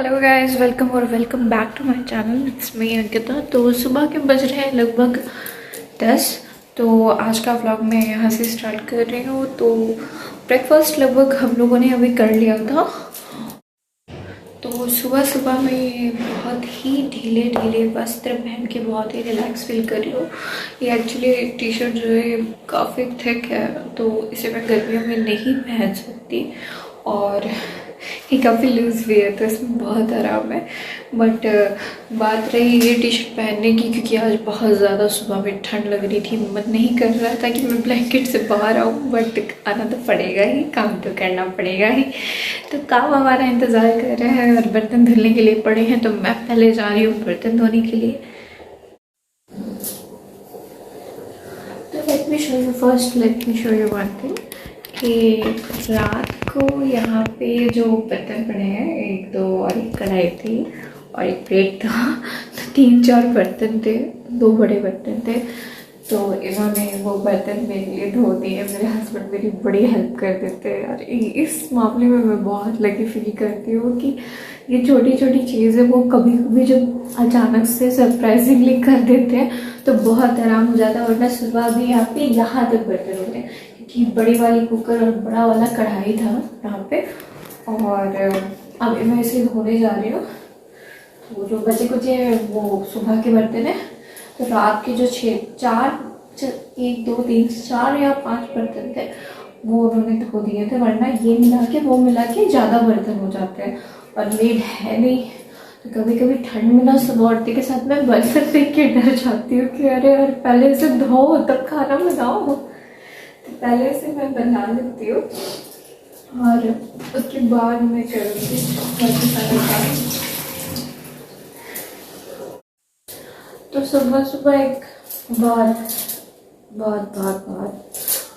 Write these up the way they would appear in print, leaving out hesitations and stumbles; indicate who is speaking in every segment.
Speaker 1: Hello guys, welcome और welcome back to my channel. It's me Ankita. तो सुबह के बज रहे हैं लगभग 10। तो आज का व्लॉग मैं यहाँ से स्टार्ट कर रही हूँ। तो ब्रेकफास्ट लगभग हम लोगों ने अभी कर लिया था। तो सुबह सुबह मैं बहुत ही ढीले ढीले वस्त्र पहन के बहुत ही रिलैक्स फील कर रही हूँ। ये एक्चुअली टी शर्ट जो है काफ़ी थिक है, तो इसे मैं गर्मियों में नहीं पहन सकती। और ये काफ़ी लूज़ भी है, तो इसमें बहुत आराम है। बट बात रही ये टी शर्ट पहनने की, क्योंकि आज बहुत ज़्यादा सुबह में ठंड लग रही थी। मन नहीं कर रहा था कि मैं ब्लैंकेट से बाहर आऊँ, बट आना तो पड़ेगा ही, काम तो करना पड़ेगा ही। तो काम हमारा इंतज़ार कर रहे हैं और बर्तन धुलने के लिए पड़े हैं, तो मैं पहले जा रही हूँ बर्तन धोने के लिए। तो let me show you one thing कि रात को यहाँ पे जो बर्तन पड़े हैं, एक दो और एक कढ़ाई थी और एक प्लेट था, तो 3-4 बर्तन थे, 2 बड़े बर्तन थे। तो इन्होंने वो बर्तन मेरे लिए धो दिए। मेरे हस्बैंड मेरी बड़ी हेल्प कर देते हैं और इस मामले में मैं बहुत लकी फील करती हूँ कि ये छोटी छोटी चीज़ें वो कभी कभी जब अचानक से सरप्राइजिंगली कर देते हैं तो बहुत आराम हो जाता है। वरना सुबह भी यहाँ तक बर्तन होते हैं, क्योंकि बड़ी वाली कुकर और बड़ा वाला कढ़ाई था यहाँ पे। और अब मैं इसे धोने जा रही हूँ। तो जो बचे कुचे वो सुबह के बर्तन है, तो रात के जो 1 2 3 4 या 5 बर्तन थे वो उन्होंने धो दिए थे। वरना ये मिला के वो मिला के ज़्यादा बर्तन हो जाते हैं और मेड है नहीं। तो कभी कभी ठंड में ना सुबह उठने के साथ मैं बर्तन देख के डर जाती हूँ कि अरे यार पहले इसे धो तब खाना बनाओ। तो पहले से मैं बना लेती हूँ और उसके बाद मैं करूँगी बाकी सारा काम। तो सुबह सुबह एक बहुत बहुत बहुत बहुत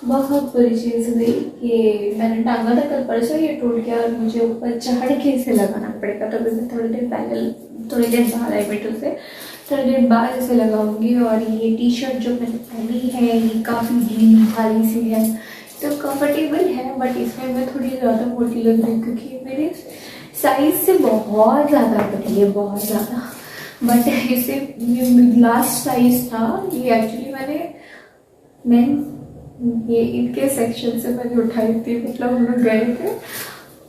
Speaker 1: बहुत बुरी चीज़ हुई कि मैंने टांगा था कल परसों, ये टूट गया और मुझे ऊपर चढ़ के इसे लगाना पड़ेगा। तो मैं थोड़ी देर बाद आई बेटों से थोड़ी देर बाद इसे लगाऊंगी। और ये टी शर्ट जो मैंने पहनी है ये काफ़ी ढीली भारी सी है, तो कंफर्टेबल है, बट इसमें मैं थोड़ी ज़्यादा मोटी लग रही हूँ क्योंकि मेरे साइज से बहुत ज़्यादा बड़ी है, बहुत ज़्यादा। बट इसे ये लास्ट साइज था, ये एक्चुअली ये इनके सेक्शन से मैंने उठाई थी। मतलब हम लोग गए थे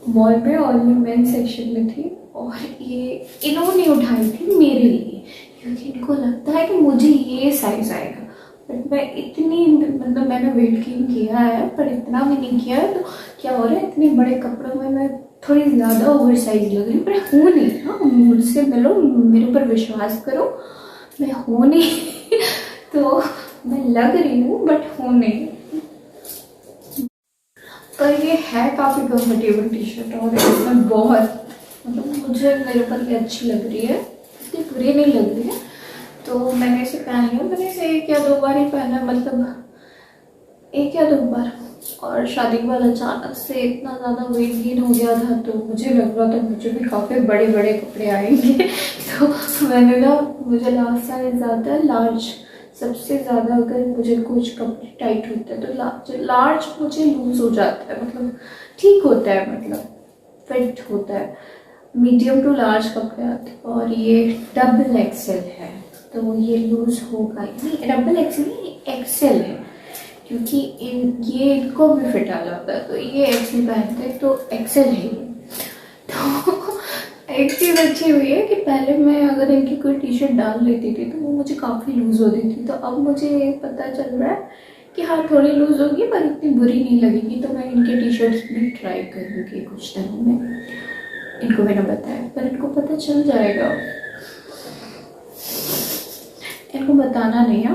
Speaker 1: मॉल में और ये मेन सेक्शन में थी और ये इन्होंने उठाई थी मेरे लिए, क्योंकि इनको लगता है कि मुझे ये साइज आएगा। बट मैं इतनी मतलब मैंने वेट गेन किया है पर इतना भी नहीं किया है। तो क्या हो रहा है, इतने बड़े कपड़ों में मैं थोड़ी ज़्यादा ओवर साइज लग रही हूँ, पर हूँ नहीं। हाँ, मुझसे मिलो, मेरे ऊपर विश्वास करो, मैं हूँ नहीं। तो मैं लग रही हूँ बट हूँ नहीं। पर ये है काफ़ी कंफर्टेबल टी शर्ट और इसमें बहुत मतलब मुझे मेरे ऊपर ये अच्छी लग रही है, इतनी बुरी नहीं लग रही है। तो मैंने इसे पहन लिया। मैंने इसे 1 या 2 बार ही पहना, मतलब 1 या 2 बार। और शादी के बाद अचानक से इतना ज़्यादा वेट गेन हो गया था, तो मुझे लग रहा था मुझे भी काफ़ी बड़े बड़े कपड़े आएंगे। तो मैंने ना, मुझे लार्ज साइज आता है, लार्ज सबसे ज़्यादा। अगर मुझे कुछ कपड़े टाइट होते हैं तो लार्ज मुझे लूज हो जाता है, मतलब ठीक होता है, मतलब फिट होता है। मीडियम टू लार्ज कपड़े आते हैं और ये डबल एक्सेल है, तो ये लूज होगा नहीं। डबल एक्सेल नहीं, एक्सेल है, क्योंकि ये इनको भी फिट आ जाता है। तो ये एक्सेल पहनते हैं तो एक्सेल है ये। तो एक चीज़ अच्छी हुई है कि पहले मैं अगर इनकी कोई टी शर्ट डाल लेती थी तो वो मुझे काफ़ी लूज़ होती थी। तो अब मुझे पता चल रहा है कि हाँ थोड़ी लूज़ होगी पर इतनी बुरी नहीं लगेगी। तो मैं इनके टी शर्ट्स भी ट्राई करूँगी कुछ टाइम में। इनको मैंने बताया पर इनको पता चल जाएगा, इनको बताना नहीं है।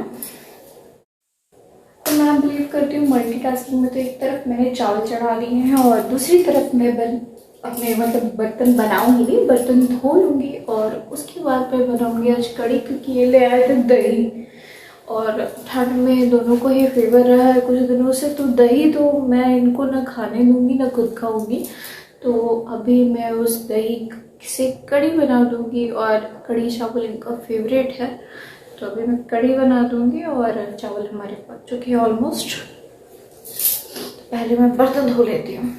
Speaker 1: तो मैं बिलीव करती हूँ मल्टीटास्किंग में। तो एक तरफ मैंने चावल चढ़ा दिए हैं और दूसरी तरफ मैं अपने मतलब बर्तन बनाऊंगी नहीं, बर्तन धो लूँगी और उसके बाद मैं बनाऊंगी आज कड़ी, क्योंकि ये ले आए थे दही। और ठंड में दोनों को ही फेवर रहा है कुछ दिनों से, तो दही तो मैं इनको ना खाने दूंगी ना खुद खाऊंगी। तो अभी मैं उस दही से कड़ी बना दूंगी और कड़ी चावल इनका फेवरेट है। तो अभी मैं कड़ी बना दूंगी और चावल हमारे पक चुके हैं ऑलमोस्ट। पहले मैं बर्तन धो लेती हूँ।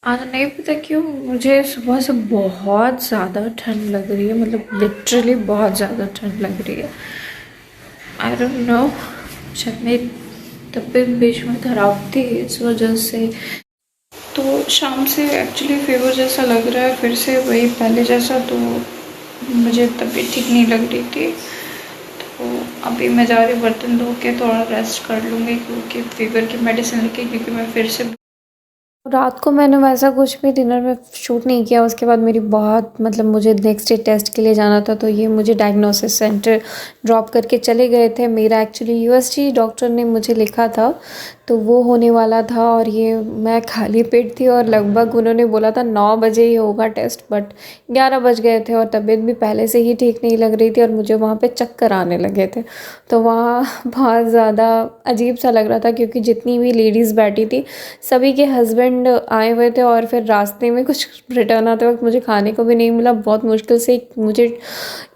Speaker 1: आज नहीं पता क्यों मुझे सुबह से बहुत ज़्यादा ठंड लग रही है, मतलब लिटरली बहुत ज़्यादा ठंड लग रही है। आई डोंट नो, शायद मेरी तबीयत बीच में ख़राब थी इस वजह से। तो शाम से एक्चुअली फीवर जैसा लग रहा है, फिर से वही पहले जैसा। तो मुझे तबीयत ठीक नहीं लग रही थी, तो अभी मैं जा रही हूँ बर्तन धो के थोड़ा रेस्ट कर लूँगी, क्योंकि फीवर की मेडिसिन लेके, क्योंकि मैं फिर से रात को मैंने वैसा कुछ भी डिनर में शूट नहीं किया। उसके बाद मेरी बहुत मतलब मुझे नेक्स्ट डे टेस्ट के लिए जाना था, तो ये मुझे डायग्नोसिस सेंटर ड्रॉप करके चले गए थे। मेरा एक्चुअली यूएसजी डॉक्टर ने मुझे लिखा था, तो वो होने वाला था। और ये मैं खाली पेट थी और लगभग उन्होंने बोला था 9 बजे ही होगा टेस्ट, बट 11 बज गए थे और तबीयत भी पहले से ही ठीक नहीं लग रही थी और मुझे वहाँ पे चक्कर आने लगे थे। तो वहाँ बहुत ज़्यादा अजीब सा लग रहा था, क्योंकि जितनी भी लेडीज़ बैठी थी सभी के हस्बैंड आए हुए थे। और फिर रास्ते में कुछ रिटर्न आते वक्त मुझे खाने को भी नहीं मिला। बहुत मुश्किल से मुझे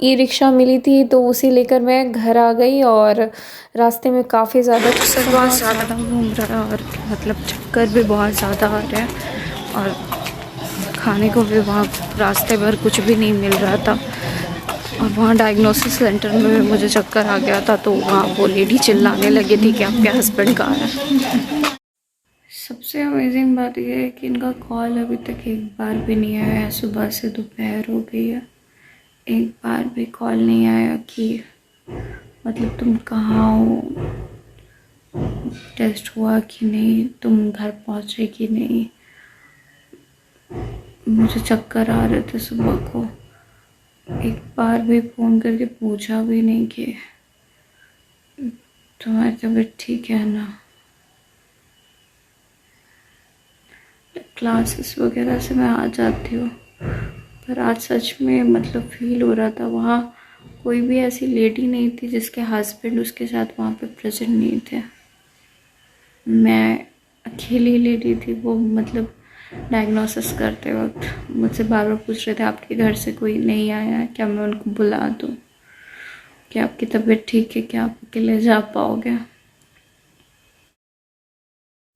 Speaker 1: ई रिक्शा मिली थी, तो उसी लेकर मैं घर आ गई। और रास्ते में काफ़ी ज़्यादा बहुत ज़्यादा घूम रहा है और मतलब चक्कर भी बहुत ज़्यादा आ रहा है। और खाने को भी वहाँ रास्ते भर कुछ भी नहीं मिल रहा था। और वहाँ डायग्नोसिस सेंटर में भी मुझे चक्कर आ गया था, तो वहाँ वो लेडी चिल्लाने लगी थी कि आपके हस्बैंड कहाँ है। सबसे अमेजिंग बात यह है कि इनका कॉल अभी तक एक बार भी नहीं आया है। सुबह से दोपहर हो गई है, एक बार भी कॉल नहीं आया कि मतलब तुम कहाँ हो, टेस्ट हुआ कि नहीं, तुम घर पहुँचे कि नहीं। मुझे चक्कर आ रहे थे सुबह को, एक बार भी फ़ोन करके पूछा भी नहीं कि तुम्हारी तबीयत ठीक है ना। क्लासेस वगैरह से मैं आ जाती हूँ, पर आज सच में मतलब फील हो रहा था वहाँ कोई भी ऐसी लेडी नहीं थी जिसके हस्बैंड उसके साथ वहाँ पे प्रेजेंट नहीं थे। मैं अकेली लेडी थी। वो मतलब डायग्नोसिस करते वक्त मुझसे बार बार पूछ रहे थे आपके घर से कोई नहीं आया है क्या, मैं उनको बुला दूँ, क्या आपकी तबीयत ठीक है, क्या आप अकेले जा पाओगे।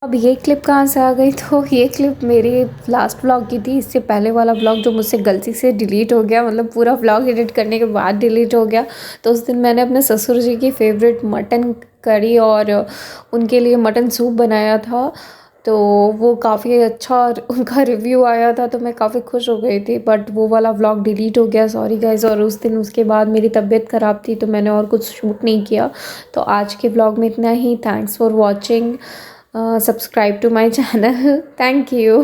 Speaker 1: अब ये क्लिप कहाँ से आ गई, तो ये क्लिप मेरी लास्ट व्लॉग की थी। इससे पहले वाला व्लॉग जो मुझसे गलती से डिलीट हो गया, मतलब पूरा व्लॉग एडिट करने के बाद डिलीट हो गया। तो उस दिन मैंने अपने ससुर जी की फेवरेट मटन करी और उनके लिए मटन सूप बनाया था। तो वो काफ़ी अच्छा उनका रिव्यू आया था, तो मैं काफ़ी खुश हो गई थी। बट वो वाला व्लॉग डिलीट हो गया, सॉरी गाइज़। और उस दिन उसके बाद मेरी तबीयत ख़राब थी, तो मैंने और कुछ शूट नहीं किया। तो आज के व्लॉग में इतना ही। Thanks for watching. Subscribe to my channel. Thank you.